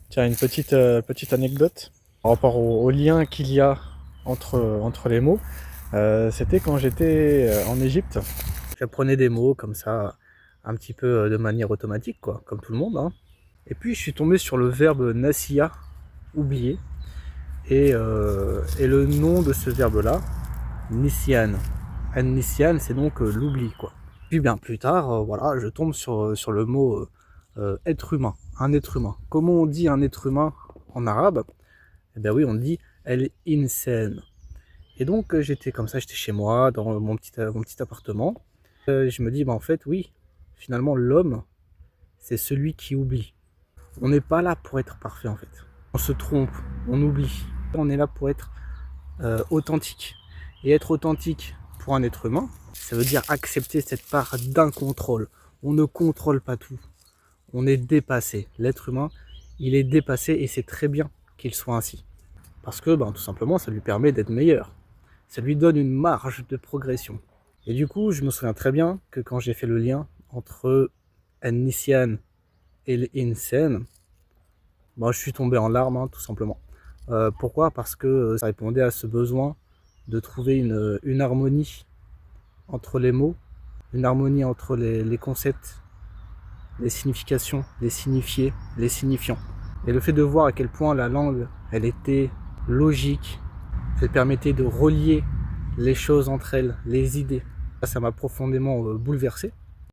Tiens, une petite anecdote par rapport au lien qu'il y a entre les mots. C'était quand j'étais en Égypte. J'apprenais des mots comme ça, un petit peu de manière automatique, quoi, comme tout le monde, hein. Et puis je suis tombé sur le verbe nasiya, oublier, et le nom de ce verbe-là, nisyan. An-nisyan, c'est donc l'oubli, quoi. Puis bien plus tard, voilà, je tombe sur le mot être humain, un être humain. Comment on dit un être humain en arabe? Eh bien oui, on dit el insan. Et donc j'étais comme ça, j'étais chez moi, dans mon petit appartement. Je me dis, bah, en fait, oui, finalement, l'homme, c'est celui qui oublie. On n'est pas là pour être parfait, en fait. On se trompe, on oublie. On est là pour être authentique. Et être authentique pour un être humain, ça veut dire accepter cette part d'incontrôle. On ne contrôle pas tout. On est dépassé. L'être humain, il est dépassé et c'est très bien qu'il soit ainsi. Parce que, ben, tout simplement, ça lui permet d'être meilleur. Ça lui donne une marge de progression. Et du coup, je me souviens très bien que quand j'ai fait le lien entre An-Nisyan et l'Insan, ben, je suis tombé en larmes, hein, tout simplement. Pourquoi? Parce que ça répondait à ce besoin de trouver une harmonie entre les mots, une harmonie entre les concepts, les significations, les signifiés, les signifiants. Et le fait de voir à quel point la langue, elle était logique, elle permettait de relier les choses entre elles, les idées. Ça m'a profondément bouleversé.